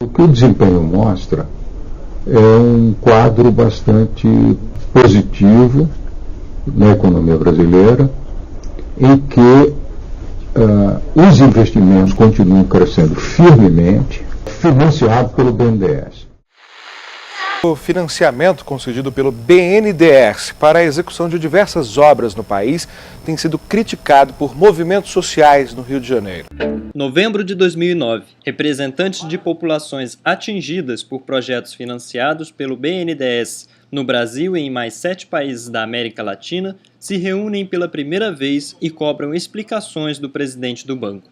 que o desempenho mostra é um quadro bastante positivo na economia brasileira, em que os investimentos continuam crescendo firmemente, financiados pelo BNDES. O financiamento concedido pelo BNDES para a execução de diversas obras no país tem sido criticado por movimentos sociais no Rio de Janeiro. Novembro de 2009, representantes de populações atingidas por projetos financiados pelo BNDES no Brasil e em mais 7 países da América Latina se reúnem pela primeira vez e cobram explicações do presidente do banco.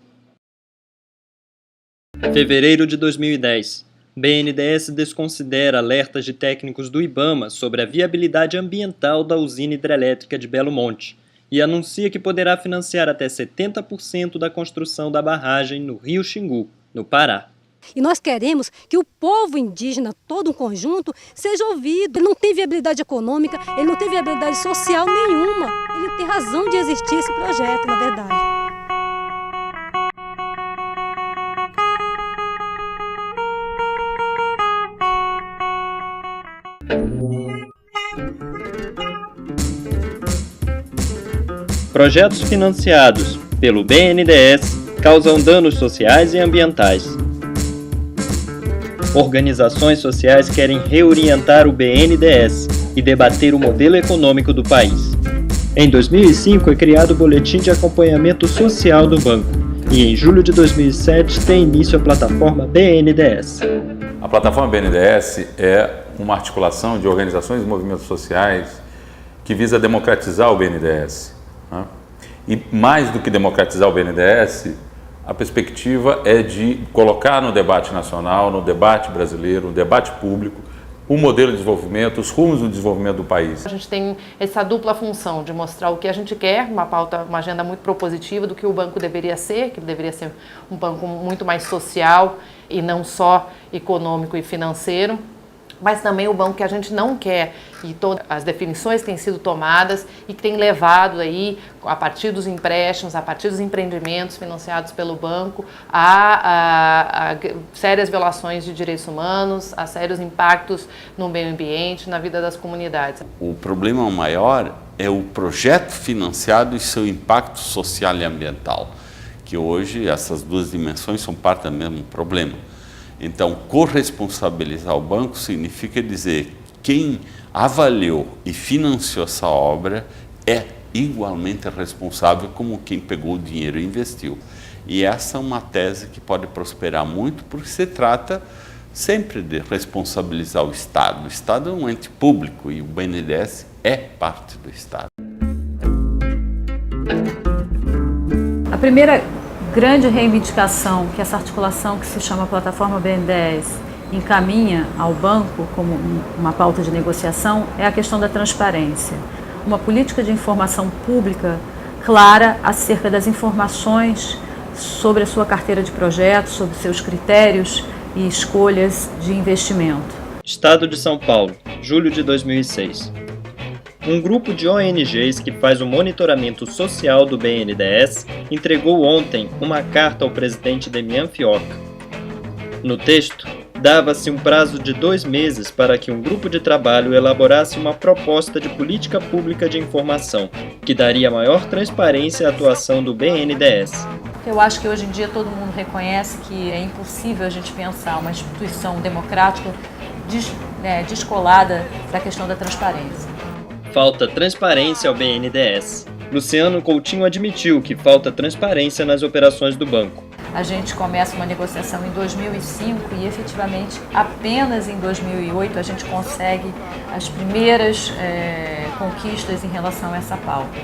Fevereiro de 2010. BNDES desconsidera alertas de técnicos do IBAMA sobre a viabilidade ambiental da usina hidrelétrica de Belo Monte e anuncia que poderá financiar até 70% da construção da barragem no Rio Xingu, no Pará. E nós queremos que o povo indígena, todo um conjunto, seja ouvido. Ele não tem viabilidade econômica, ele não tem viabilidade social nenhuma. Ele tem razão de existir esse projeto, na verdade. Projetos financiados pelo BNDES causam danos sociais e ambientais. Organizações sociais querem reorientar o BNDES e debater o modelo econômico do país. Em 2005 é criado o Boletim de Acompanhamento Social do Banco e em julho de 2007 tem início a plataforma BNDES. A plataforma BNDES é uma articulação de organizações e movimentos sociais que visa democratizar o BNDES. Né? E mais do que democratizar o BNDES, a perspectiva é de colocar no debate nacional, no debate brasileiro, no debate público, o modelo de desenvolvimento, os rumos do desenvolvimento do país. A gente tem essa dupla função de mostrar o que a gente quer, uma pauta, uma agenda muito propositiva do que o banco deveria ser, que ele deveria ser um banco muito mais social e não só econômico e financeiro, mas também o banco que a gente não quer, e todas as definições têm sido tomadas e que tem levado aí, a partir dos empréstimos, a partir dos empreendimentos financiados pelo banco, a sérias violações de direitos humanos, a sérios impactos no meio ambiente, na vida das comunidades. O problema maior é o projeto financiado e seu impacto social e ambiental, que hoje essas duas dimensões são parte do mesmo problema. Então, corresponsabilizar o banco significa dizer que quem avaliou e financiou essa obra é igualmente responsável como quem pegou o dinheiro e investiu. E essa é uma tese que pode prosperar muito, porque se trata sempre de responsabilizar o Estado. O Estado é um ente público e o BNDES é parte do Estado. A primeira grande reivindicação que essa articulação que se chama Plataforma BNDES encaminha ao banco como uma pauta de negociação é a questão da transparência. Uma política de informação pública clara acerca das informações sobre a sua carteira de projetos, sobre seus critérios e escolhas de investimento. Estado de São Paulo, julho de 2006. Um grupo de ONGs que faz o monitoramento social do BNDES entregou ontem uma carta ao presidente Demian Fioca. No texto, dava-se um prazo de 2 meses para que um grupo de trabalho elaborasse uma proposta de política pública de informação, que daria maior transparência à atuação do BNDES. Eu acho que hoje em dia todo mundo reconhece que é impossível a gente pensar uma instituição democrática descolada da questão da transparência. Falta transparência ao BNDES. Luciano Coutinho admitiu que falta transparência nas operações do banco. A gente começa uma negociação em 2005 e efetivamente apenas em 2008 a gente consegue as primeiras conquistas em relação a essa pauta.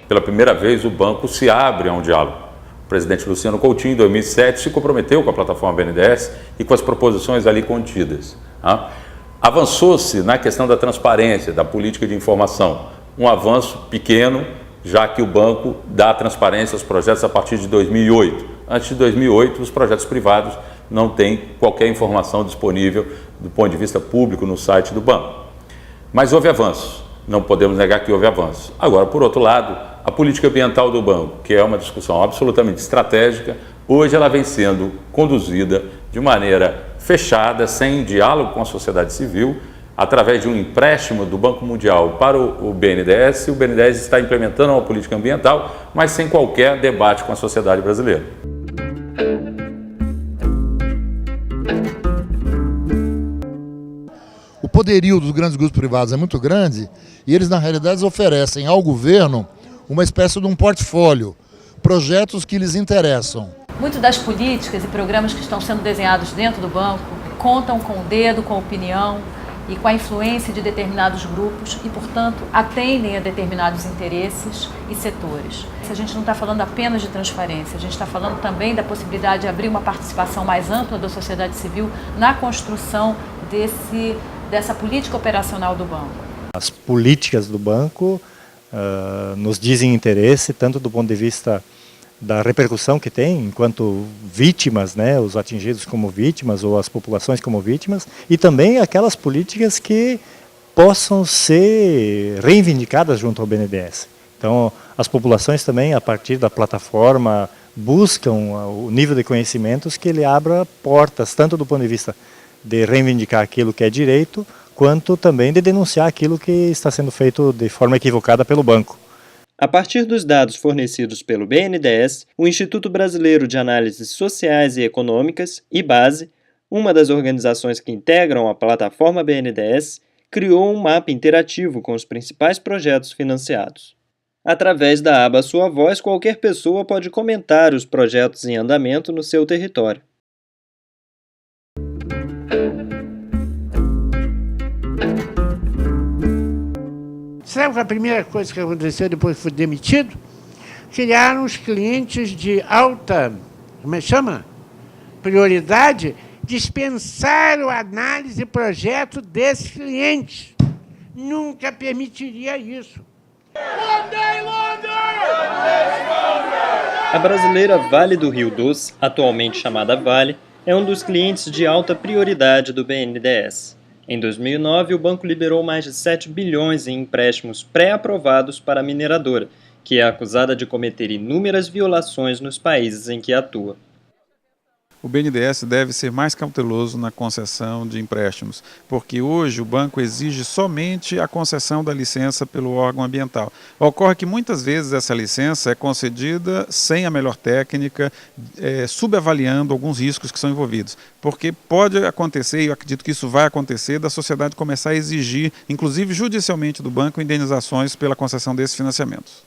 Pela primeira vez o banco se abre a um diálogo. O presidente Luciano Coutinho, em 2007, se comprometeu com a plataforma BNDES e com as proposições ali contidas. Avançou-se na questão da transparência, da política de informação. Um avanço pequeno, já que o banco dá transparência aos projetos a partir de 2008. Antes de 2008, os projetos privados não têm qualquer informação disponível do ponto de vista público no site do banco. Mas houve avanço, não podemos negar que houve avanço. Agora, por outro lado, a política ambiental do banco, que é uma discussão absolutamente estratégica, Hoje ela vem sendo conduzida de maneira fechada, sem diálogo com a sociedade civil, através de um empréstimo do Banco Mundial para o BNDES. O BNDES está implementando uma política ambiental, mas sem qualquer debate com a sociedade brasileira. O poderio dos grandes grupos privados é muito grande e eles, na realidade, oferecem ao governo uma espécie de um portfólio, projetos que lhes interessam. Muito das políticas e programas que estão sendo desenhados dentro do banco contam com o dedo, com a opinião e com a influência de determinados grupos e, portanto, atendem a determinados interesses e setores. A gente não está falando apenas de transparência, a gente está falando também da possibilidade de abrir uma participação mais ampla da sociedade civil na construção dessa política operacional do banco. As políticas do banco nos dizem interesse, tanto do ponto de vista da repercussão que tem enquanto vítimas, né, os atingidos como vítimas ou as populações como vítimas, e também aquelas políticas que possam ser reivindicadas junto ao BNDES. Então, as populações também, a partir da plataforma, buscam o nível de conhecimentos que ele abra portas, tanto do ponto de vista de reivindicar aquilo que é direito, quanto também de denunciar aquilo que está sendo feito de forma equivocada pelo banco. A partir dos dados fornecidos pelo BNDES, o Instituto Brasileiro de Análises Sociais e Econômicas, IBASE, uma das organizações que integram a plataforma BNDES, criou um mapa interativo com os principais projetos financiados. Através da aba Sua Voz, qualquer pessoa pode comentar os projetos em andamento no seu território. Sabe qual a primeira coisa que aconteceu depois que foi demitido? Criaram os clientes de alta, como é que chama? Prioridade, dispensaram a análise de projeto desses clientes. Nunca permitiria isso. A brasileira Vale do Rio Doce, atualmente chamada Vale, é um dos clientes de alta prioridade do BNDES. Em 2009, o banco liberou mais de 7 bilhões em empréstimos pré-aprovados para a mineradora, que é acusada de cometer inúmeras violações nos países em que atua. O BNDES deve ser mais cauteloso na concessão de empréstimos, porque hoje o banco exige somente a concessão da licença pelo órgão ambiental. Ocorre que muitas vezes essa licença é concedida sem a melhor técnica, subavaliando alguns riscos que são envolvidos, porque pode acontecer, e eu acredito que isso vai acontecer, da sociedade começar a exigir, inclusive judicialmente do banco, indenizações pela concessão desses financiamentos.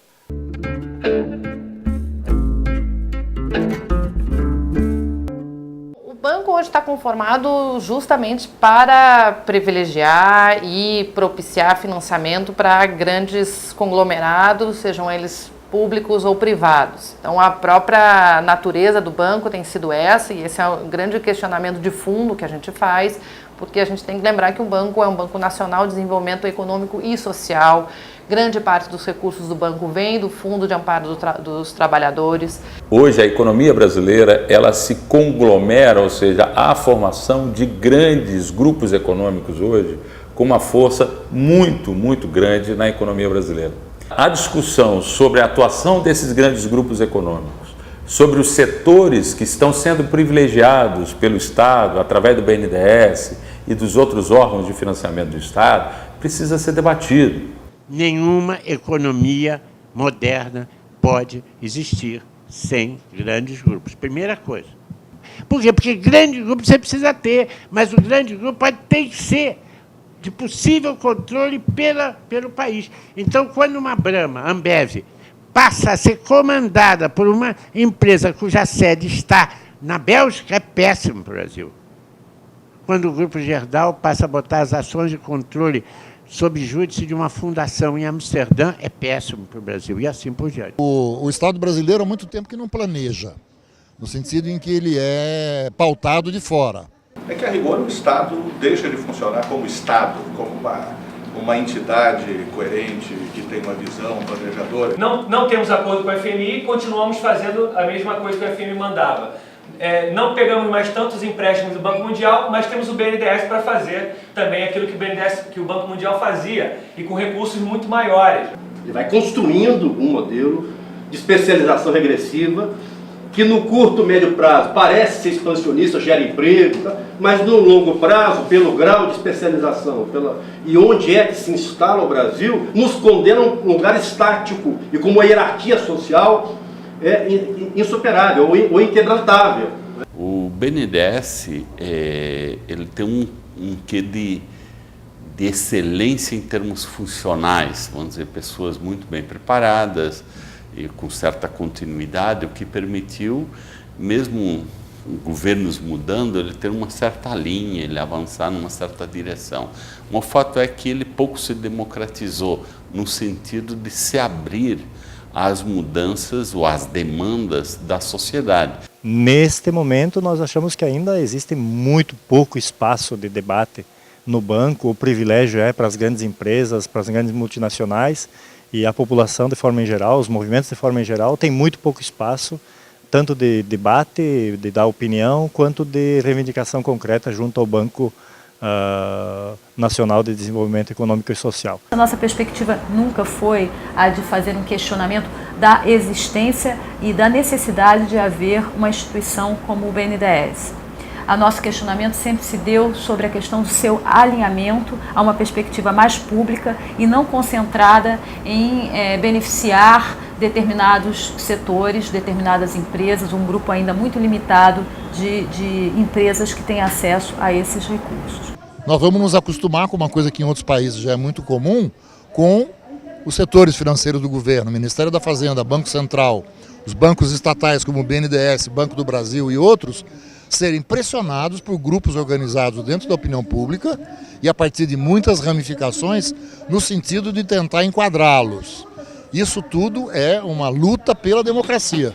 O banco hoje está conformado justamente para privilegiar e propiciar financiamento para grandes conglomerados, sejam eles públicos ou privados. Então, a própria natureza do banco tem sido essa, e esse é um grande questionamento de fundo que a gente faz, porque a gente tem que lembrar que o banco é um banco nacional de desenvolvimento econômico e social. Grande parte dos recursos do banco vem do Fundo de Amparo dos Trabalhadores. Hoje a economia brasileira ela se conglomera, ou seja, há a formação de grandes grupos econômicos hoje com uma força muito grande na economia brasileira. A discussão sobre a atuação desses grandes grupos econômicos, sobre os setores que estão sendo privilegiados pelo Estado através do BNDES e dos outros órgãos de financiamento do Estado, precisa ser debatido. Nenhuma economia moderna pode existir sem grandes grupos. Primeira coisa. Por quê? Porque grande grupo você precisa ter, mas o grande grupo pode ter que ser de possível controle pelo país. Então, quando uma Brahma, Ambev, passa a ser comandada por uma empresa cuja sede está na Bélgica, é péssimo para o Brasil. Quando o Grupo Gerdau passa a botar as ações de controle sob júdice de uma fundação em Amsterdã, é péssimo para o Brasil, e assim por diante. O Estado brasileiro há muito tempo que não planeja, no sentido em que ele é pautado de fora. É que, a rigor, o Estado deixa de funcionar como Estado, como uma entidade coerente, que tem uma visão planejadora. Não temos acordo com a FMI e continuamos fazendo a mesma coisa que a FMI mandava. Não pegamos mais tantos empréstimos do Banco Mundial, mas temos o BNDES para fazer também aquilo que o Banco Mundial fazia, e com recursos muito maiores. Ele vai construindo um modelo de especialização regressiva que no curto, médio prazo parece ser expansionista, gera emprego, tá? Mas no longo prazo, pelo grau de especialização e onde é que se instala o Brasil, nos condena a um lugar estático e com uma hierarquia social insuperável ou inquebrantável. O BNDES ele tem um quê de excelência em termos funcionais, vamos dizer, pessoas muito bem preparadas e com certa continuidade, o que permitiu, mesmo governos mudando, ele ter uma certa linha, ele avançar numa certa direção. O fato é que ele pouco se democratizou, no sentido de se abrir às mudanças ou às demandas da sociedade. Neste momento, nós achamos que ainda existe muito pouco espaço de debate no banco. O privilégio é para as grandes empresas, para as grandes multinacionais, e a população de forma em geral, os movimentos de forma em geral, tem muito pouco espaço, tanto de debate, de dar opinião, quanto de reivindicação concreta junto ao Banco Nacional de Desenvolvimento Econômico e Social. A nossa perspectiva nunca foi a de fazer um questionamento da existência e da necessidade de haver uma instituição como o BNDES. O nosso questionamento sempre se deu sobre a questão do seu alinhamento a uma perspectiva mais pública e não concentrada em beneficiar determinados setores, determinadas empresas, um grupo ainda muito limitado de empresas que têm acesso a esses recursos. Nós vamos nos acostumar com uma coisa que em outros países já é muito comum, com os setores financeiros do governo, Ministério da Fazenda, Banco Central, os bancos estatais como o BNDES, Banco do Brasil e outros, serem pressionados por grupos organizados dentro da opinião pública e a partir de muitas ramificações no sentido de tentar enquadrá-los. Isso tudo é uma luta pela democracia.